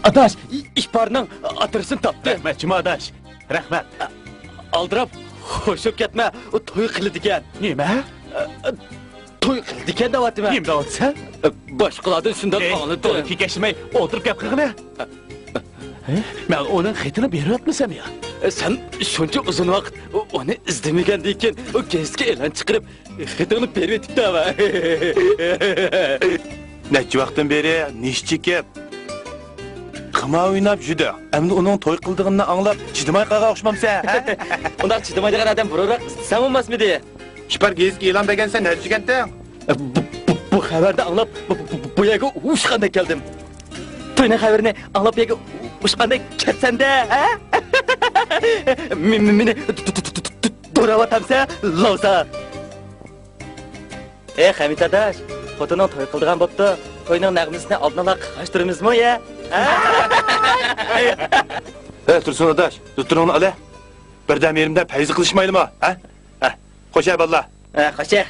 Adaş, işbarının adresini tapdı. Rahmetçim adaş. Rahmet. Aldırab, hoşup ketme, toy kılıdiken. Nime? Toy kılıdiken davatıma. Kim davat sen? Başkalardan şundan anladı. Dolayı geçmey, oturup yap kırgına. Ben onun xetini beriyotmasam ya? Sen şunca uzun vaqt onu izlemegandeyken o gezge e'lon chiqarib xetini beribdi ama. Neçe vaqtdan beri nişçi kep. Qima o'ynab juda. Endi uning to'y qildig'ini anglab, chidamay qolgan o'xshamamsa, ha? Unda chidamaydigan odam burroq sen bo'lmasmidi? Shipar gezgi e'lon degansan, nima deganding? Bu xabarni anglab bu yerga ushqanda keldim. To'yning xabarini anglab yerga ushqanda ketsanda, ha? Meni do'ravatamsa, lavsa. Hamid adash, xotining to'y qildigan bo'pti. To'yning nag'misini oldinlar qashtiramizmi ya? Tursun adaş, tutturuğunu ala. Birden yerimden feyzi kılışmayalım ha? Hoş ey valla. Hoş ey.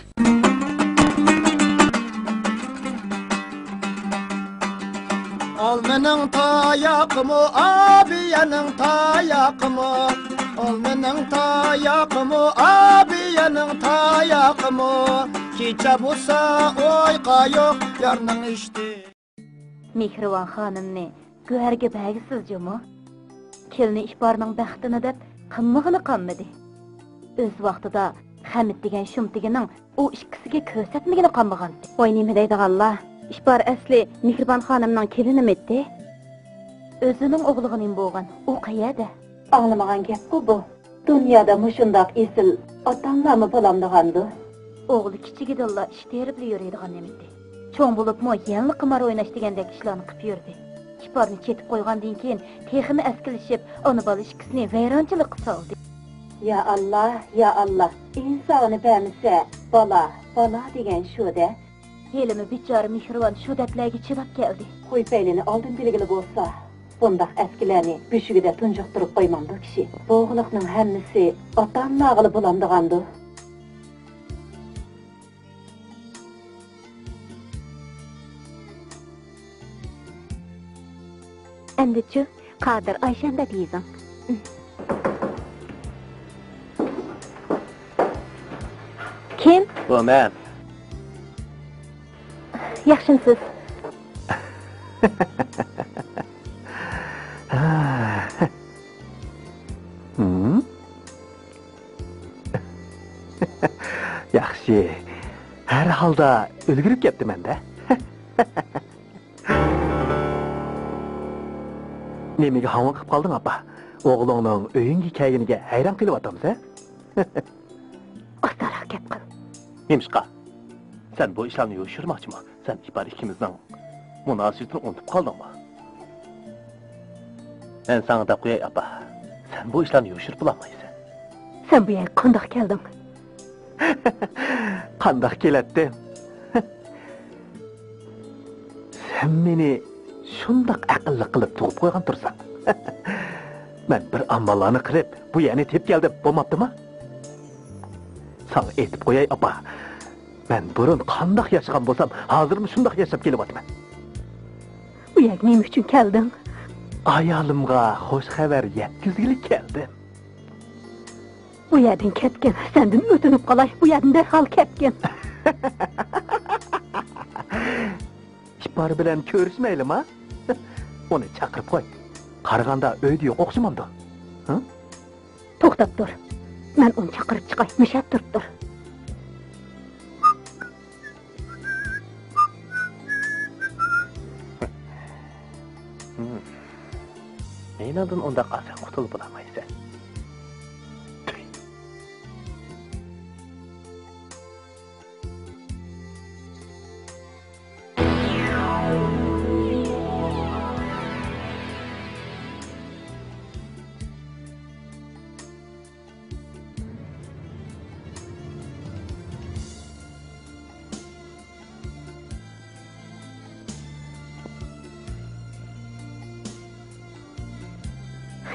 Almenin tayakımı, abiyenin tayakımı. Almenin tayakımı, abiyenin tayakımı. Kiçe bulsa oyqa yok, yarının işti. Mehriban xonimni go'harga bag'isizmi? Kelini ishbarning baxtini deb qimmig'ini qanmidi. O'z vaqtida Hamid degan shumtigining u ikkisiga ko'rsatmagini qanmagan. Voy nima deydiganlar? Ishbar asli Mehriban xonimning kelinimidi. O'zining o'g'lig'ining bo'lgan. U qayerda? Anglamagan gap-ku bu. Dunyoda mushundoq esil ota-onlarmi bo'lamdigandi? O'g'li kichigidilla ish terib yuradigan nemidi. Çoğun bulup mu yanlı qimar oynaş degandek işlarni qilib yurdi. Ishbarni chetib qo'ygandan keyin texini askilishib, onu bola ikkisini vayronchilik qildi. Ya Allah, insonni bermasa, bola degan shu-da. Yelimi bichora Mehribon shu daplarga chidab keldi. Qo'y paylini oldin belgili bo'lsa, bundaq askilarni beshigida tunjuqtirib qo'ymamdi kishi. Bo'g'liqning hammasi ota-onag'ili bo'lamdigandi. Endi-chi, Qadir Ayshanda deysan. Kim? Bu men. Yaxshimsiz? Yaxshi. Har holda ulgurib ketdim-da. Nemiga hamon qilib qolding, apa? O'g'lingning uyinga kelganiga hayron qilyapmiz, ha? Ostaroq gap qil. Nemishqa? Sen bu ishlarni yo'shirmoqchimi? Sen Ishbar ikkimizning munosabatini unutib qoldingmi? Men sana deb qo'yay, apa. Sen bu ishlarni yo'shirib bo'lmaysan. Sen bu yerga qandoq kelding? Qandoq kelading? Sen meni shundoq aqlli qilib tug'ib qo'ygan tursan. Men bir amallarni qilib, bu yerni tep keldim, bo'lmabdimi? Sana aytib qo'yay, apa. Men burun qandoq yashagan bo'lsam, hozirmi shundoq yashab kelyapman. Bu yerga nima uchun kelding? Ayolimga xush xabar yetkazgili keldim. Bu yerdan ketgin, sendan o'tinib qolay, bu yerdan darhol ketgin. Ishbar bilan ko'rishmaylik, ha? Onu chaqirib qo'y. Qaraganda uyda yo'q o'xshamamdi. Ha? To'xtab tur. Men uni chaqirib chiqay, mushab turib tur. Mendan undaq asan qutulib bo'lmaysan.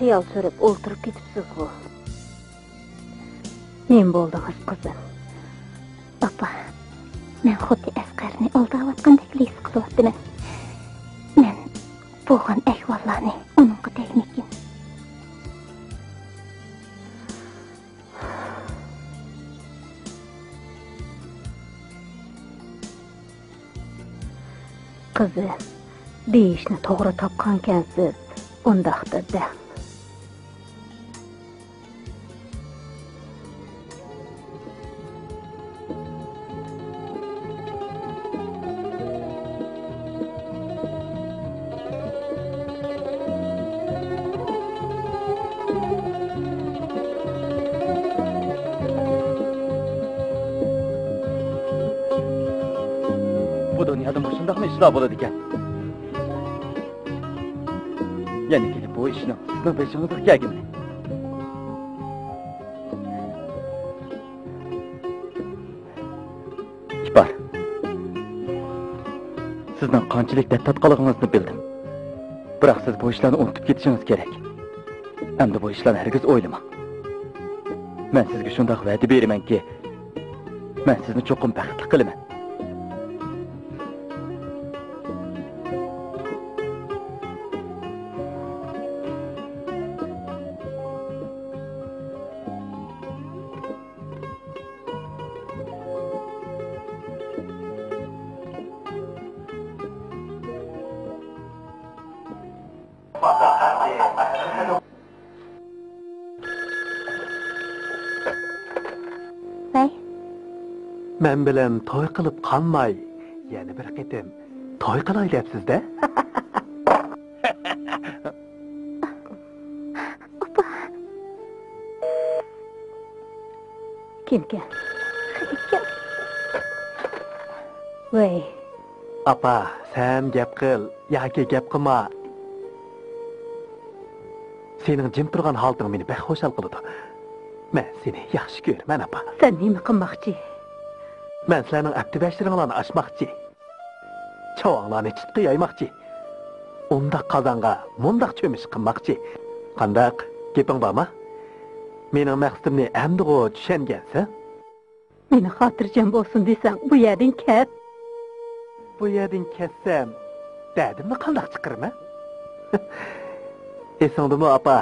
Xiyol surib o'ltirib ketibsiz-ku. Men bo'ldingiz qizim. Opa, men xuddi Asqarni aldayotgandek his qilyapman. Men bo'lgan ahvollarni uningga tegmakin. Qizi, deyishni to'g'ri topgankansiz, undaqdir da. Bu dünyada şundaqmı işler bo'ladi ekan? Yana kelib bu ishni sizning beshingizga kelgimni. İkbar. Sizning qanchalik tatqiqligingizni bildim. Biroq siz bu ishlarni unutib ketishingiz kerak. Endi bu ishlarni hargiz o'ylamang. Men sizga shunday va'da beramanki, men sizni cho'qim baxtli qilaman. Men bilan to'y qilib qolmay, yana bir qitim to'y qilayapsiz-da? Kimga? Voy. Apa, sen gap qil yoki gap qilma. Sening jim turgan holatың meni baxo'shal qiladi. Men seni yaxshi ko'raman, apa. Sen nima qilmoqchi? Men sizlarning aktivashtiringlarni ochmoqchi. Chavanglarni chitqi yaymoqchi. Undaq qazonga mundaq cho'mish qilmoqchi. Qandaq gaping bormi? Mening maqsadimni endi tushungansan? Meni xotirjam bo'lsin desang, bu yerdan ket. Bu yerdan ketsam, dadimni qandaq chiqiraman? Esingdimi, apa?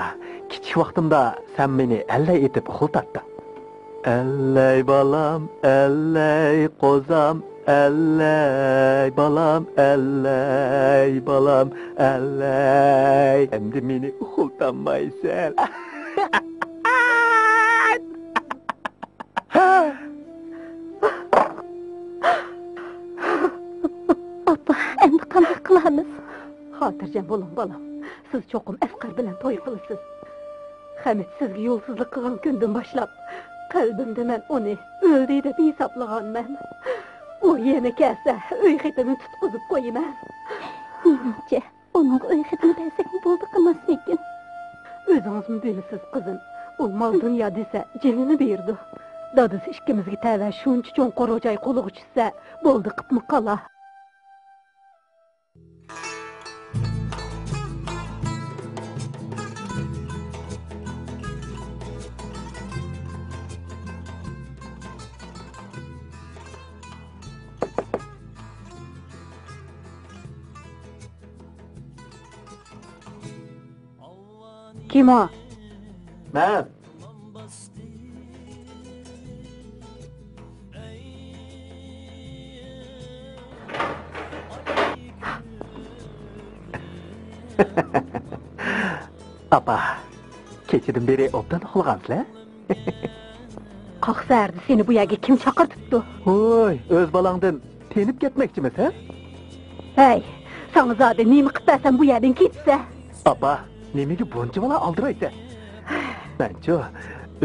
Kichik vaqtimda sen meni allay etib xultatding. Allay balam, allay qozam, allay balam, allay balam, allay. Endi meni xultanmaysan. Apa, endi qanday qilamiz? Xotirjam bo'ling, bolam. Siz cho'qim afqar bilan to'y qilasiz. Hamid sizga yo'lsizlik qilgan kundan boshlab qalbimda men uni o'ldi deb hisoblaganman. U yana kelsa, uy xitini tutqizib qo'yaman. Menimcha, uning uy xitini bersak bo'ldi qilmasmikin. O'zingiz bilasiz, qizim. U mol dunyo desa, jinini berdi. Dadasi ikkimizga tava shuncha cho'ng qo'ro'jay qo'liga tushsa, bo'ldi qipmi qala. Kim o? Men. Apa, kechidan beri obdan uxlagansizlar? Qaqsardi seni bu yerga kim chaqirtibdi? Hoy, o'z balangdan tenib ketmoqchimisan? Hey, sana zade nima qilsan bu yerdan ketsa? Apa, nimaga buncha bola oldiraysan? Menchu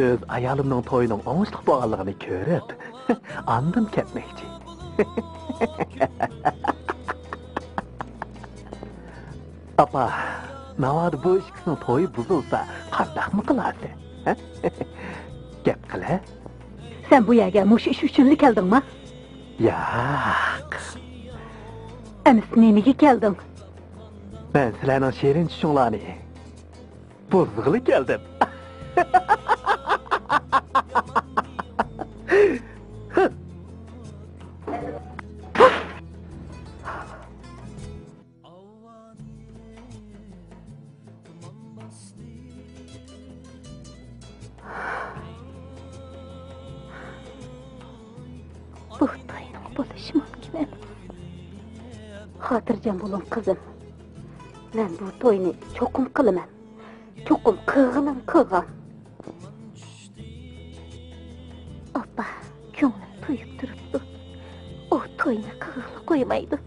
o'z ayolimning to'yining o'ngishli bo'lganligini ko'rib, andim ketmoqchi. Apa, navod bu ishning to'yi buzilsa, qandaqmi qilasiz? Gap qila. Sen bu yerga mush ish uchun keldingmi? Yo'q. Emis nimaga kelding? Men sizlarning shirin tushunglarni buzg'ili keldim. bo'lishi mumkin emas. Xotirjam bo'ling qizim. Men bu to'yni cho'qim qilaman. Cho'qim qilg'in. Oppa, ko'nglim to'yib turibdi. O to'yni qilg'ili qo'ymaydi.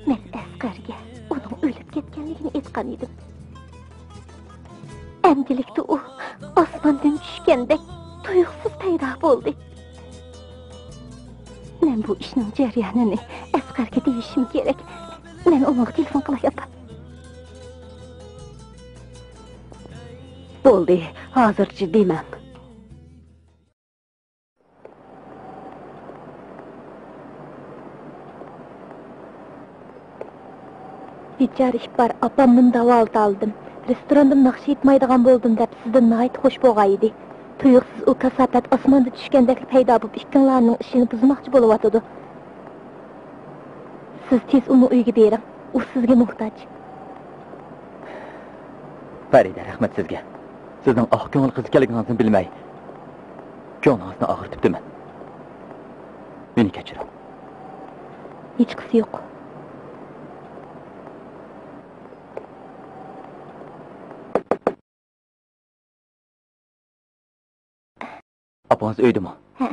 Men Asqarga uning o'lib ketganligini aytgan edim. Endilikda u osmondan tushgandek tuyuqsiz paydo bo'ldi. Men bu ishning jarayonini Asqarga deyishim kerak. Men unga telefon qilyapman. Bo'ldi, hozircha deyman. Bichar ish bor, opamning davolat oldim. Restoranda naqsh etmaydigan bo'ldim deb sizdan nihoyat xush bo'lgan edi. Tuyuqsiz u kasofat osmonda tushgandek paydo bo'lib ikkinlarning ishini buzmoqchi bo'lyotdi. Siz tez uni uyga bering. U sizga muhtoj. Farida, rahmat sizga. Sizning oq ko'ngil qiz ekanligingizni bilmay, ko'nglingizni og'irtibdiman. Meni kechiring. Hech qisi yo'q. Apangiz uydami? Ha.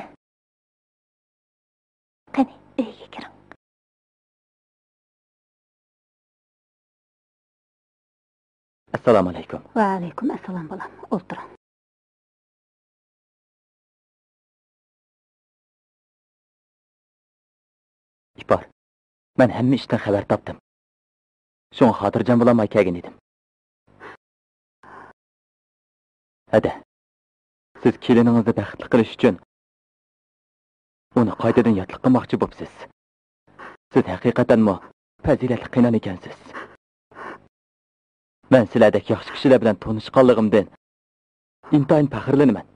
Qani, uyga kiring. Assalomu alaykum. Va alaykum assalom bolam. O'tiring. İpar, men hamma ishdan xabar topdim. Shunga xotirjam bo'lolmay kelgan edim. Hadi. Siz keliningizni baxtli qilish uchun uni qaytadan yotliq qilmoqchi bo'libsiz. Siz haqiqatanmi fazilatli qiynal ekansiz. Men sizlardek yaxshi kishilar bilan tanishganligimdan intayin faxrlanaman.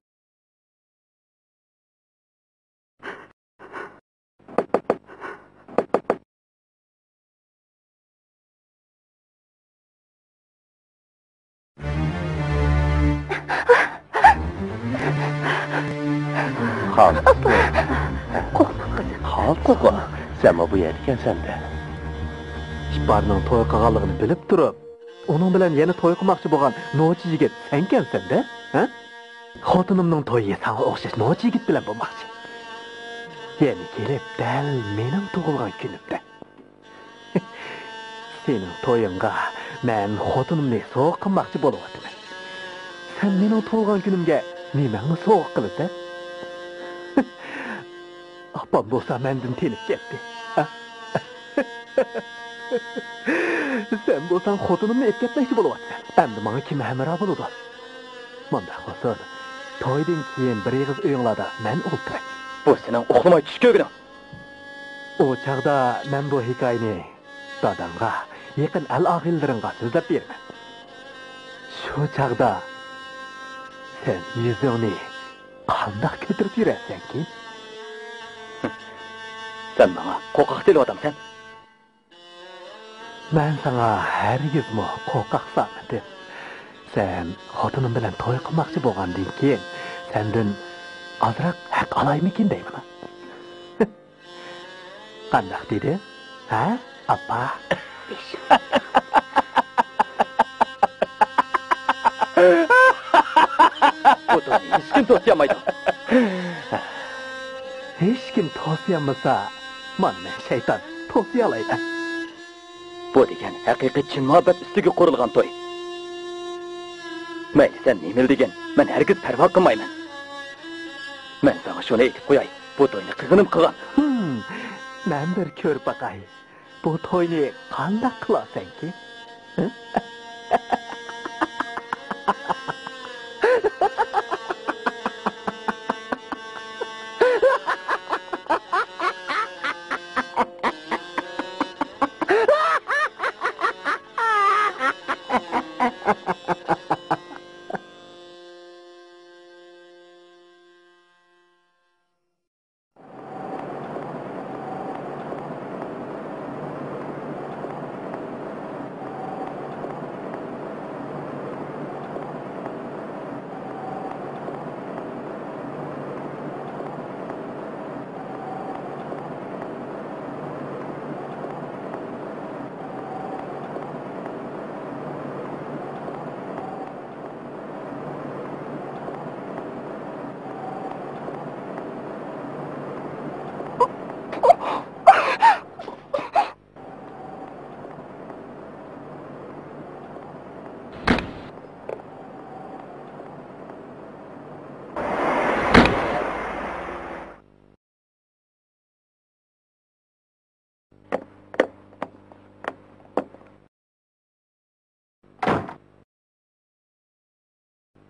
Qo'rqma. Sen bu yer ekansan-da. Ishbarning to'y qilganligini bilib turib, uning bilan yana to'y qilmoqchi bo'lgan nochi yigit senkansan-da, ha? Xotinimning to'yi senga o'xshash nochi yigit bilan bo'lmoqchi. Ya'ni kelib dal mening tug'ilgan kunimda. Sening to'yingga men xotinimni so'q qilmoqchi bo'lyapman. Sen mening tug'ilgan kunimga nimani so'q qilasan? Opam bo'lsa mendan tenib ketdi. Sen bo'lsang xotinimni etkatmoqchi bo'lyapsan. Endi menga kim hamroh bo'ladi? Mundaq bo'lsin. To'ydan keyin bir yig'iz uyinglarda men o'ltiray. Bu sening uxlamay tush ko'ging. O chaqda men bu hikoyani dadamga, yaqin al-og'illaringga so'zlab beraman. Shu chaqda sen yuzingni qandoq ko'tarib yurasan-ki? Sen bana qo'rqoq deyapsan. Men sana hargizmi qo'rqoqsan deb. Sen xotinim bilan to'y qilmoqchi bo'lgandan keyin sendan ozroq haq olaymikin deyman. Qandoq dedi? Ha? Appa. Foto'ni hech kim to'siyamaydi. Hech kim to'siyamasa, men shayton to'siyalaydi. Bu degan haqiqiy chin muhabbat ustiga qurilgan to'y. Mayli sen nima degan, men hargiz parvo qilmayman. Men sana shuni aytib qo'yay, bu to'yni qizinim qilgan. Men bir ko'rib baqay. Bu to'yni qanday qilasan-ki?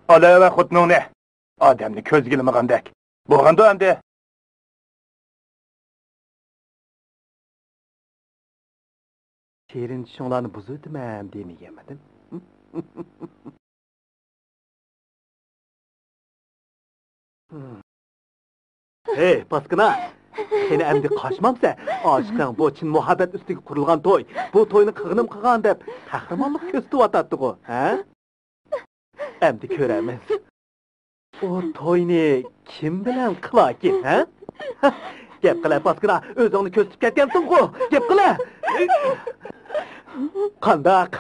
Alava xotningni. Odamni ko'zga ilmagandek. Bo'lganda endi. Şirin şunlarını buzutmam demeyemedim. Hey Paskına, seni endi kaçmamsa, aşkın bu Çin muhabbet üstüge kurulgan toy, bu toyunu kığınım kıgan dep, kahramanlık köstü atattı o, ha? Endi köremiz. O toyni kim bilen kılakin, ha? Gep qila Paskına, özüngni köstüp ketkensin ku, gep qila! Qandaq,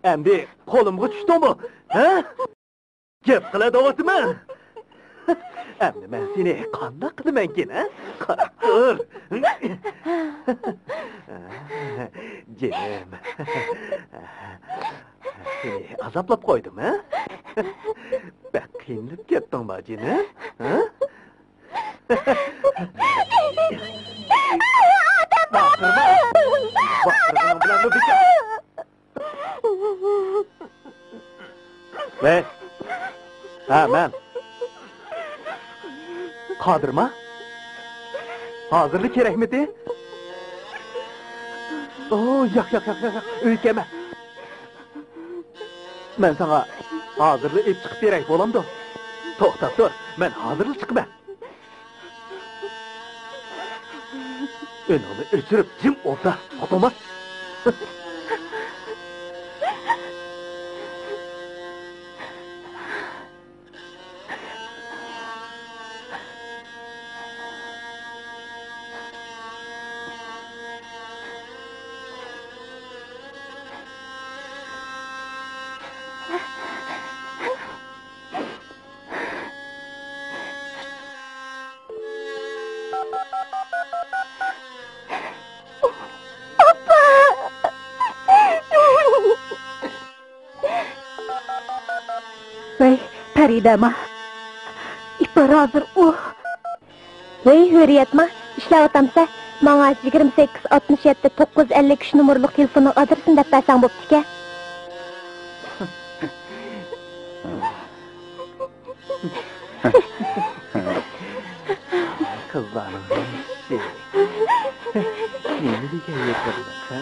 endi qo'limga tushdimi, ha? Gep qila davatimi? Endi men seni qandaq qilamankin, ha? Qarab tur. Jinim. Seni azoblab qo'ydim, ha? Bak qiynalib ketdingmi, jinim, ha? Baqirma. Baqirgan bilan bu bicha. Ve? Ha, men. Qadirma? Hazırlık kerakmidi? Oo, yo'q, o'ykama. Men sana hazırlık ep chiqib beray bo'lamdi. To'xtab tur, men hazırlık chiqaman. Önümü öçürüp jim olsa, otomaz. Vay, Paridama. İpar hazır, Vay, hürriyetma, işlevatamsa, bana 28-67-953 numaralık telefonun adresini dep versen boptike. Kızlarım, şey. Yeni bir gel yapalım, ha?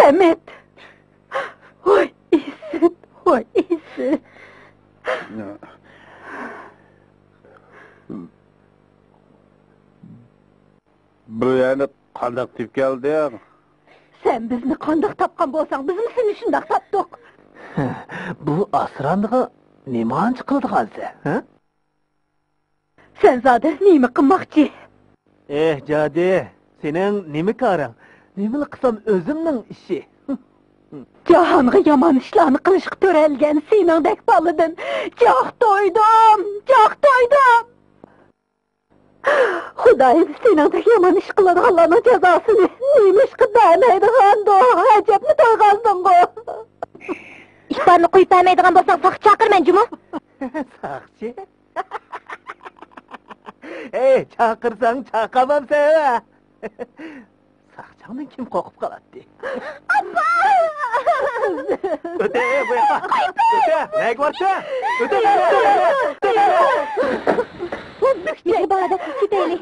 Ahmet! Oy iyisin, oy iyisin. Bu yani qandaq deb kelding? Sen bizni qandaq tapqan bolsang, biz mi seni shundaq tapdik? Bu asrandığı nimanç kıldıqansı, ha? Sen zade neymi qılmaqçı? Jadi, senin nemi karın? Nemili qısam özümnің işi. Cahanğa yaman işlarını qılışıq törelgen senindek balıdın. Çok doydum. Xudayım senindek yaman iş kılan Allah'ın cezasını. Neymiş kıdaymaydı qandı o, acep mi toygazdın o? İşbarını koyup vermeydiğen bolsan sakı çakır men cumu. Sakçı? Hey, çakırsan çakamam seni. Sakçanın kim kokup kalattı? Abba! Öte, bu yana! Öte, ne varsa? Öte, Bükçe bana gidelim.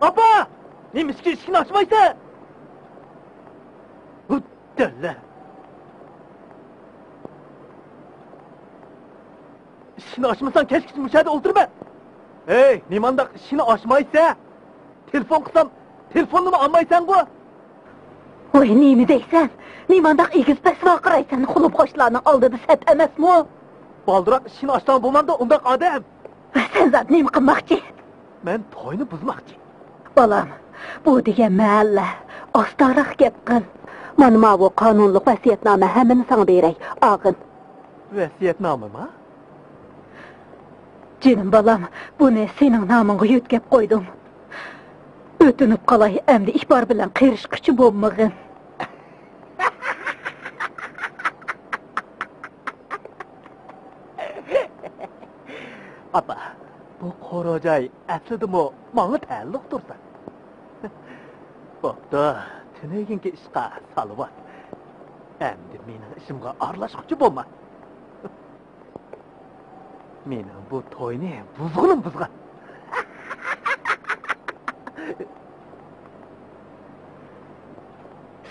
Apa! Neymiş ki işini açmaysa? Hıddelle! İşini açmasan keşke müşahede oldurma! Hey, nimandaq işini açmaysa? Telefon kısam, telefonumu almaysan bu? Oy, neymi deysen? Neymandaq egiz pes vaqıraysan, xulub xoşlarının aldıdı set emes mu? Baldırak işini açtan bulmanda ondaq adam. Sen zat neymi qınmaqçı? Ben toyunu buzmaqçı. Balam, bu degen məhəllə, astarıq gep qıl. Manıma bu qanunluq vəsiyyətnamə həmini sana berək, ağın. Vəsiyyətnamı mı? Canım balam, bu ne senin namını yütkep koydum. Ötünüp qalay, əmdi ihbar bilen qırışqıcı bommağın. Apa, bu qoracay əslidimi mağı təalluq dursa? Bopdu, tüneginki işqa salıvat. Əmdi menin işimga arlaşqıcı bolma. Menin bu toyni buzğunum buzğan.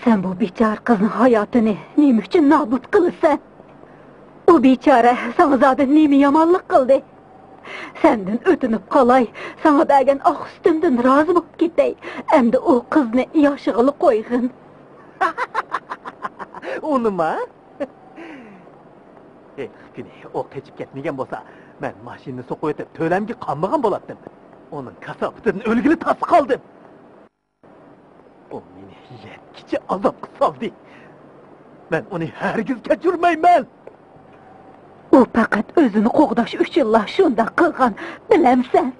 Sen bu biçar kızın hayatını neyim için nabut kılırsan? O biçare sana zaten neyimi yamanlık kıldı? Senden ötünüp kalay, sana bəgən ağ üstümden razı bulup gidey. Hem de o kızını yaşıqılı koyğun. Onu mu? Güne, o keçip ketmegen bolsa, ben maşinini sokup ötüp tölemgi kanmağın bolattım. Onun kasapıtının ölgülü tası kaldım. O meni yetkici azap saldı. Ben onu hergiz geçirmeyim. O fakat özünü qoğdaş 3 yıllar şunda kılgan, bilemsen.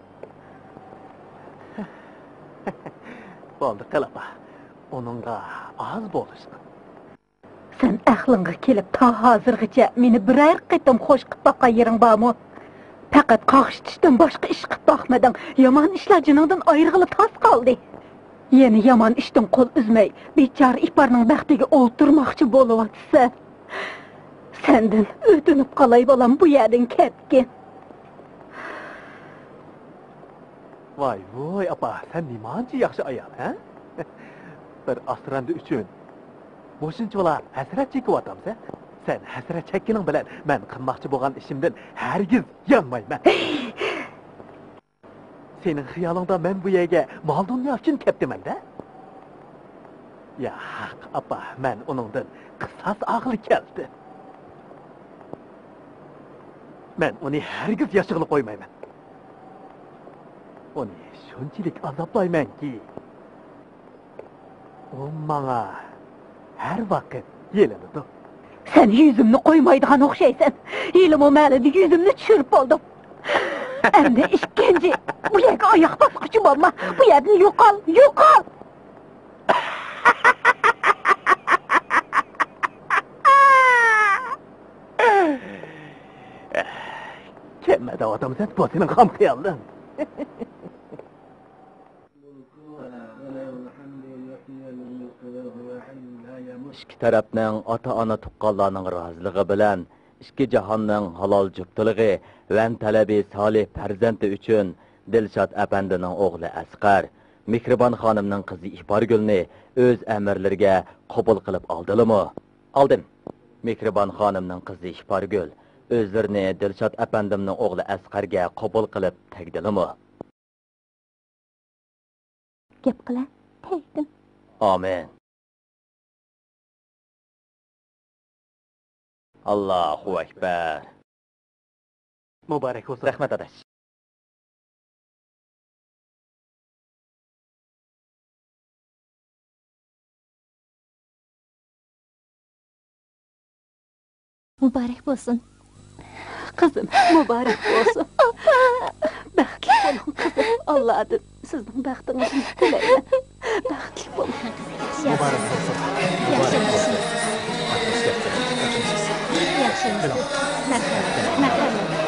Boldu kılapa, onunla az boluştu. Sen əxlınğa kelip ta hazırgıca meni birer qıtım hoş qıp baqa yerin bağmı? Fakat qağıştışdan başka iş qıp baxmadan yaman işler canından ayrıqlı tas kaldı. Yeni yaman işten kol üzmey, biçar ihbarının bəxtigi olturmaqçı boluvatsa. Senden ödünüp qalay balam bu yerden ketkin. Vay vay apa, sen nimancı yaxşı ayal, ha? Bir asrandı üçün. Boşunçular hasret çekip atamsa, sen hasret çekkinin bilen ben kılmakçı boğan işimden hergiz yanmayım. Senin hıyalında ben bu yerge mal dünya için keptimem de. Ya hak apa, ben onundan kısas ağlı geldi. Ben onu hergiz yaşıqlı koymayım. Onu şunçilik azaplayman ki. O bana her vakit yelenidi. Sen yüzümünü koymaydıgan oxşaysan. Yelim o məlidi yüzümünü çürüp oldum. Hem de işkence. Bu yerge ayak basqıcı olma. Bu yerden yok al, yok al. Kemmede adam sen bu senin ham hıyallın. İki tarafning ota-ona tuqqanlarning roziligi bilan ikki jahonning halol juftlig'i va talabi solih farzandi uchun Dilshod apandining o'g'li Asqar Mehribon xonimning qizi Ihborgulni o'z amirlariga qabul qilib oldilimi? Oldim. Mehribon xonimning qizi Ihborgul o'zlarini Dilshod apandimning o'g'li Asqarga qabul qilib tegdilimi? Gap qila, tegdim. Amin. Allahu Ekber. Mübarek olsun. Rahmet adaş. Mübarek olsun. Kızım, mübarek olsun. Bəxtli olun kızım. Allah'dır sizin bəxtinizi diləyəm. Bəxtli olun. Mübarek olsun. Mübarek olsun. Yaxşınız. Mərhəmət.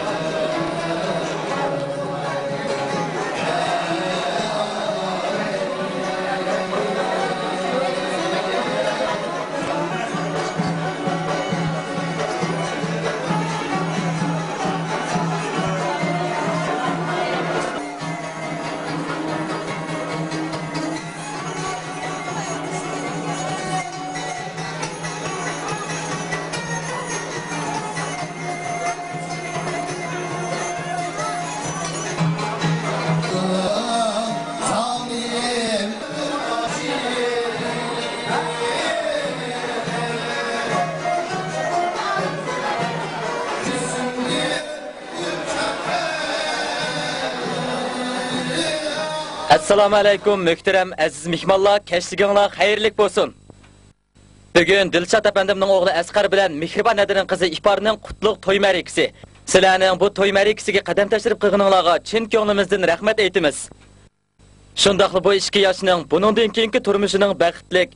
Assalomu alaykum, muhtaram aziz mehmonlar, kechliginglar xayrlik bo'lsin. Bugun Dilshod apandimning o'g'li Asqar bilan Mehribon nadining qizi Iporning qutlug' to'y ma'rikasi. Sizlarning bu to'y ma'rikasiga qadam tashrif qilganinglarga chin ko'nglimizdan rahmat aytamiz. Shundaqla bu 2 yoshning buningdan keyingi turmushining baxtlik,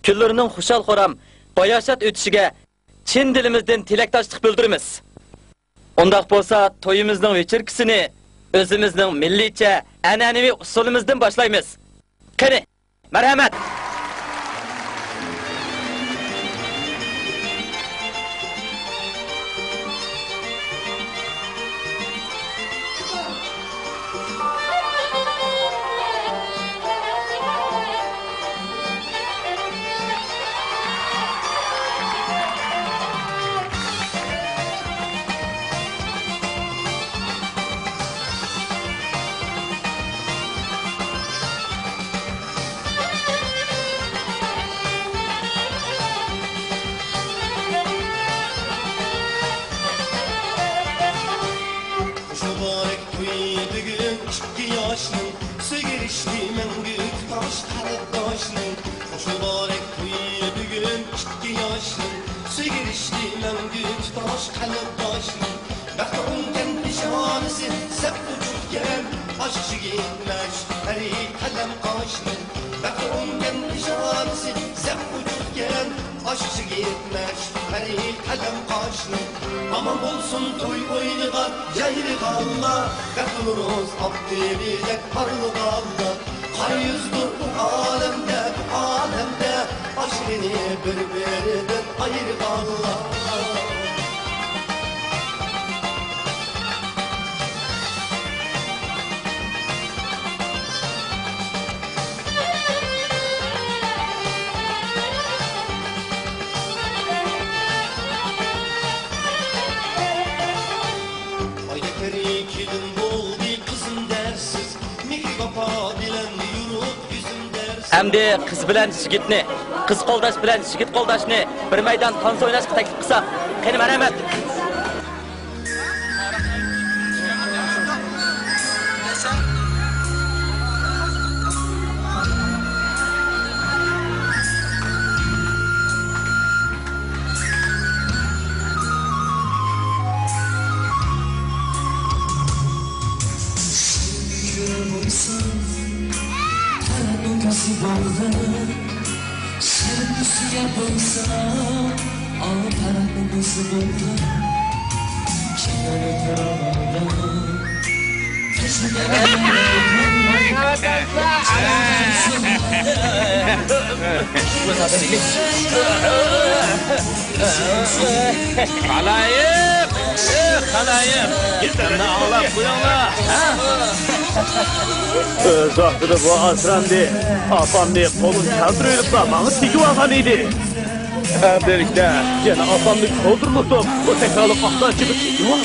kunlarining xushal-xuram, bayoshat o'tishiga chin dilimizdan tilakdoshlik bildiramiz. Undaq bo'lsa, to'yimizning vechirkisini o'zimizning millicha, an'anaviy usulimizdan boshlaymiz. Qani, marhamat. Aman olsun toy oynayan yayrıqalla Qəqluruz abdiliyək parlıqalla Qar yüzdür bu aləmdə Aşkini bir-biridir ayırqalla Hamdi qiz bilan yigitni, qiz qo'ldash bilan yigit qo'ldashni bir maydon tansa o'ynashga taklif qilsak, qani marhamat. Halayım, yeterli ağlap buyurlar. Öz vaxtida bu asrandı, apamni qo'lin kaltirib bana tegib olgan edi. Birlikdə yana apamni qoldurmutub, o tekrarlık axtan çıkıp tegib oldu.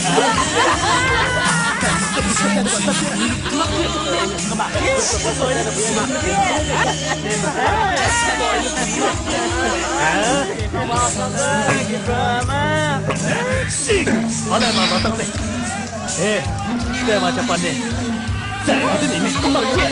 Alam anlatın. İşte macam ne? Sen gidin imiş kumar gibi.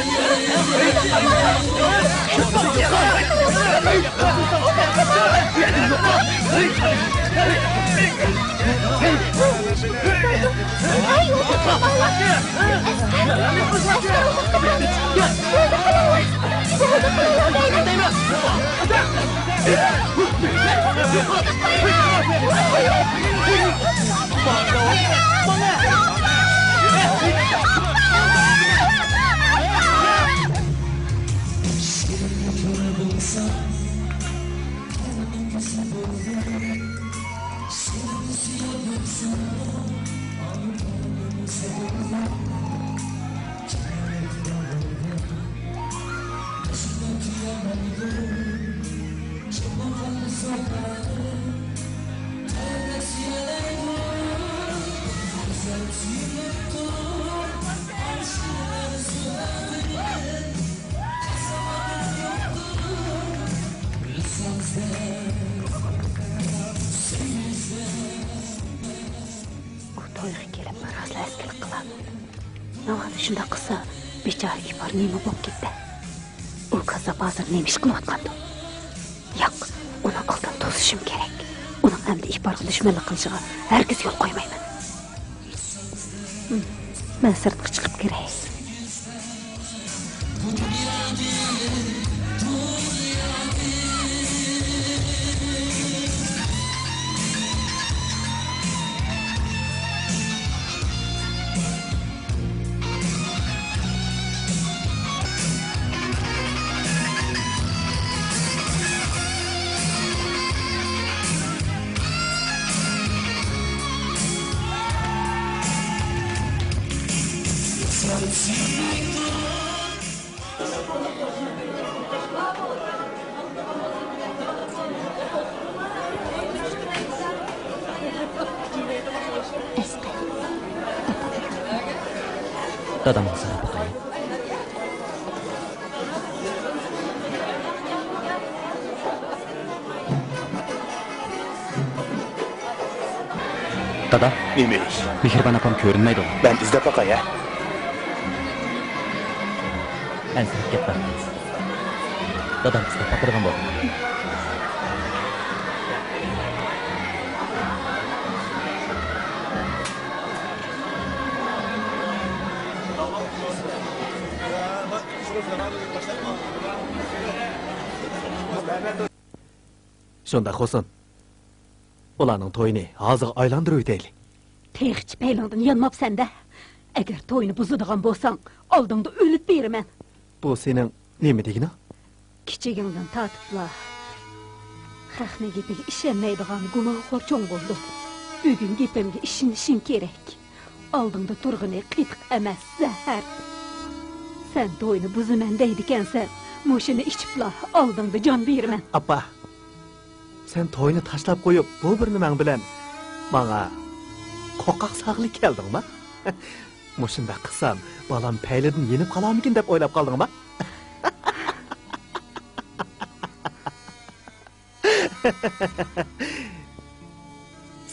To'yga kelib maroslar eskilik qiladi. Navali shunda qilsa, Bechora İpar nima bo'lib ketdi? U kasab hozir nima ish qilayotgandi? Yo'q, uni oldin to'sishim kerak. Uning endi İparga dushmanlik qilishiga hargiz yo'l qo'ymayman. Men sirtga chiqib kiray. Dadamga qarab boqaylik. Dada, Nima ish? Mehribon opam ko'rinmaydi. Ben izlab boqay, ha. Ansirib ketma. Dadam sizga topirgan bo'ldi. Shunda Xo'sin. Ularning to'yini hozir aylantirib o'taylik. Texchi paylangdan yanmabsan-da. Agar to'yni buzadigan bo'lsang, oldingda o'lib beraman. Bu sening nima degini? Kichigingdan tortibla. Haqni gapiga ishonmaydigan gunohkor cho'ng bo'ldi. Bugun gapimga ishonishing kerak. Oldingda turg'ini qitiq emas, zahar. Sen to'yni buzaman deydikansan, mushini ichibla, oldingda jon beraman. Appa. Sen to'yni tashlab qo'yib, bu bir nimang bilan menga qoqaq saqlik keldingmi? Mushunda qilsam, balam paylidan yenib qolarmikin deb o'ylab qoldingmi?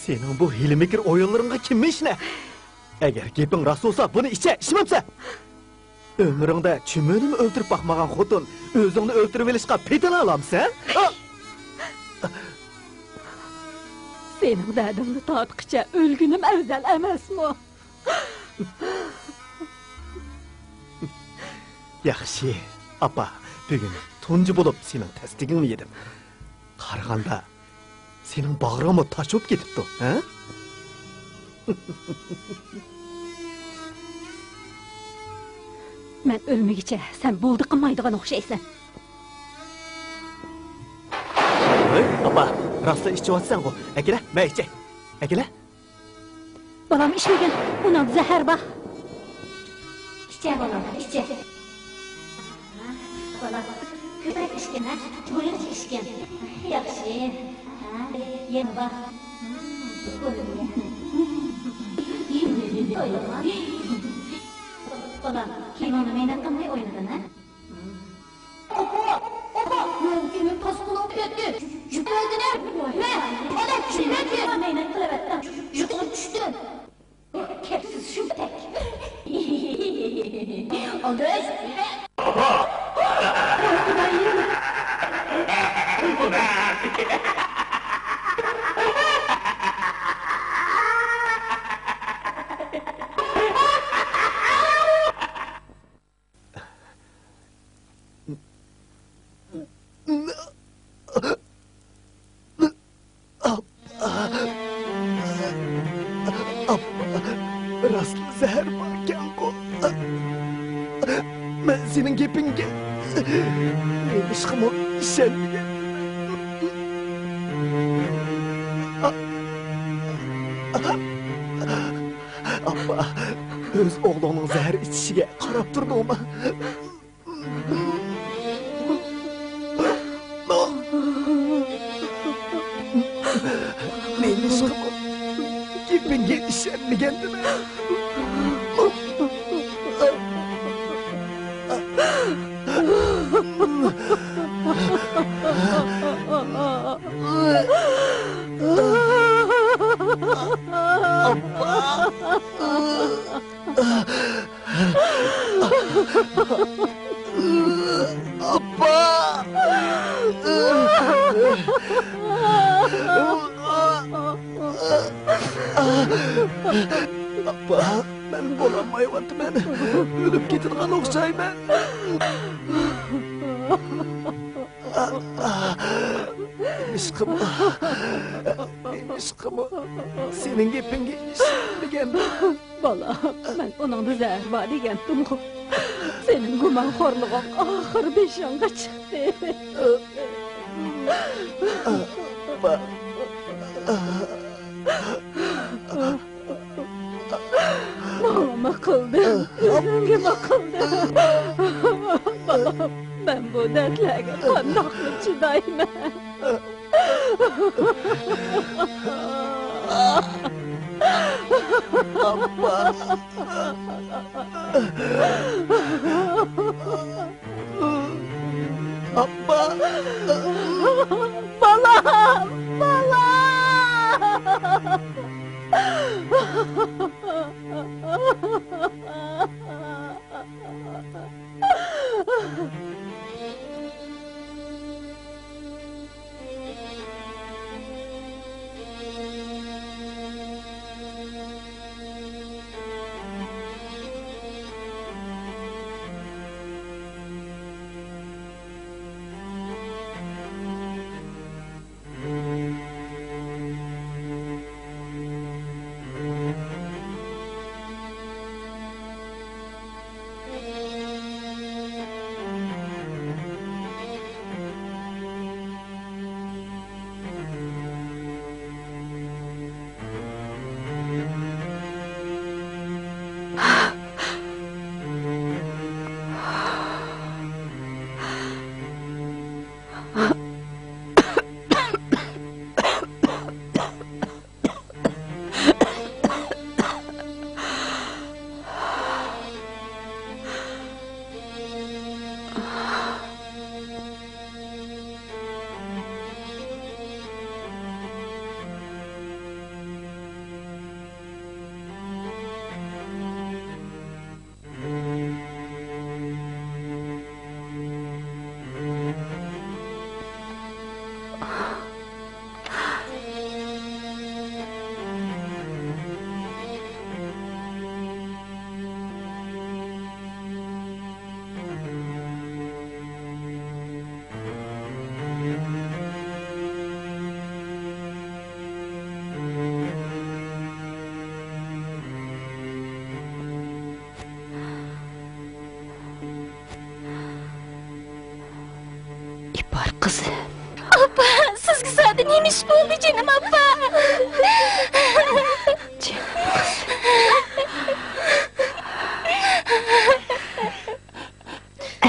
Sening bu hilmikir o'yinlaringga kim ishni? Agar gaping rost bo'lsa, buni ishmamsa. Ömrüngde çümünü öldürüp bakmagan xotun özüngni öldürüp elishga petin alamsan? Sening dardingni tortqicha o'lgunim afzal emasmi? Yaxshi, apa, bugun tunji bo'lib sening tasdigingni yedim. Qaraganda sening bag'ringga tosh o'p ketibdi, ha? Men o'lmagicha sen bo'ldi qilmaydigan o'xshaysan. Apa, rostla ichayotsan ku. Akila, men ichay. Akila? Balam içmegen, ona zehir bak. İçe balam, içe. Balam, köpek içken ha, boyun içken. Yaxşı. Yeni bak. Doyma. Balam, kim onu meynat qilmay o'ynadin ha? Opa, mümkün pas qilib ketdi. Yutadilar. Ana tushunadi. Meynat qilavatdim. Yutib tushdi. Kepsiz shumtek. Olduz. Rastlı zehir varken ko. Ben senin gepinge aşkımı işenmeye. Appa, öz oğlunun zehir içişige qarab turdu ama. Neyini aşkımı gepinge işenmegendin ha? Appa, ben bolamayapman. O'lib ketadigan o'xshayman. Ishqim, sening gapingga ishonmagan. Bola, men oningda zahar bor degandim-ku. Sening gumonxo'rlig'ing oxir beshonga chiqdi. Nima qildim? Nima qildim? Bolam, men bu dardlarga qandoq chidayman? Appa! Balam! Kızı. Abba, sizga zaten neymiş bo'ldi canım abba? Canım kız.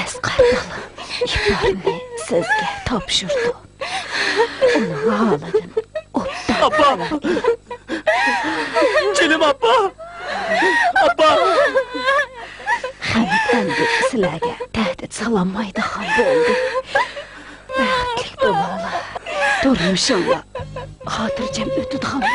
Asqar bolam, iborni sizga topshirdi. Uni holidan obdan. Appa! Canım appa! Appa! Hamid endi sizlarga tahdid sololmaydigan bo'ldi. Baxtli bola, turmushingga xotirjam o'tadigan bo'ldi.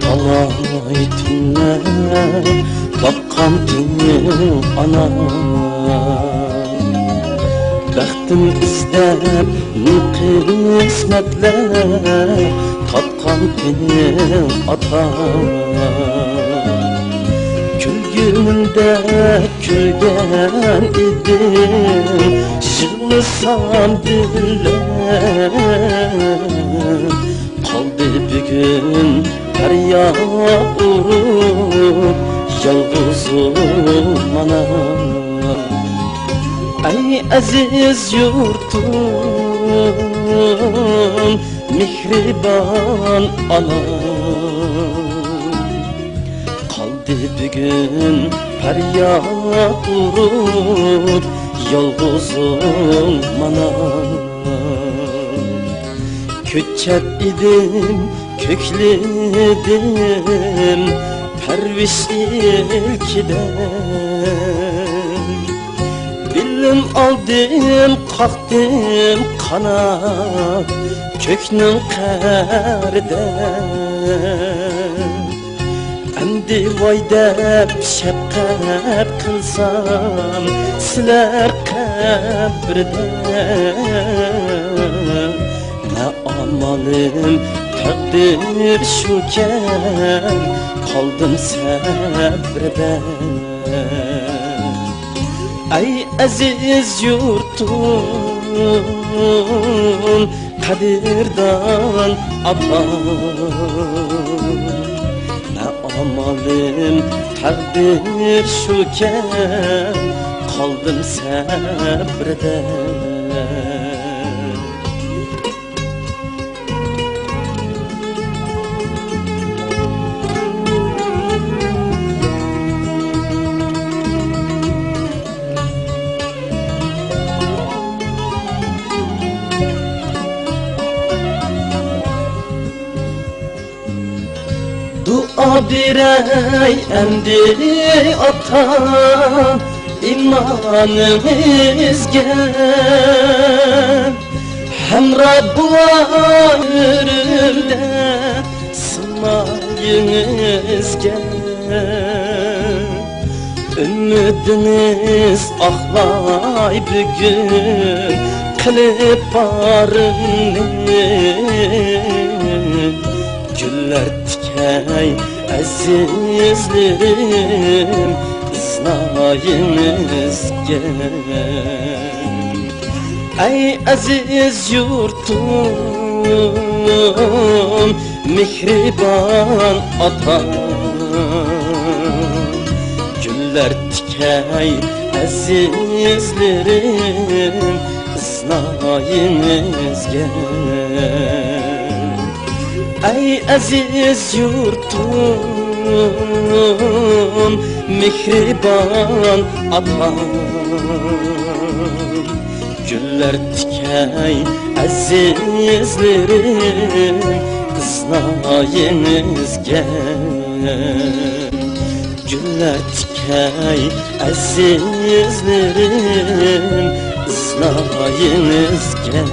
Talay tunlar bakkan tüyün ana Bəxtim izlep kısmetler Tatkan tüyün ata Külgünümde külgen idim Şırlısam diller Kaldı bir gün derya uğrup Yalnızım anam Ey aziz yurtum Mihriban anam Kaldı bir gün feryat uğrup Yalnızım anam Köçep idim, kökledim perviş ilkiden bilim aldım kalktım kanat köknün qərdən Əmdi vay deb şəfqət qılsam Sizlər qəbrdən Nə amalım təqdir şükən Qaldım səbrdən Ey əziz yurtum Kadirdan atam Ne amalım takdir şüken Kaldım sabreden Dua birey emdi atan imanımızga Hem Rabb'a yürümde sınayınızga Ümidiniz ahlay bugün kılıp barını Güller tikey azizlerim Iznayınızga Ey aziz yurtum Mihriban atam Güller tikey azizlerim Iznayınızga Ey aziz yurtum Mihriban atam Güller tikey azizlerim Kıznayınızga Güller tikey azizlerim Kıznayınızga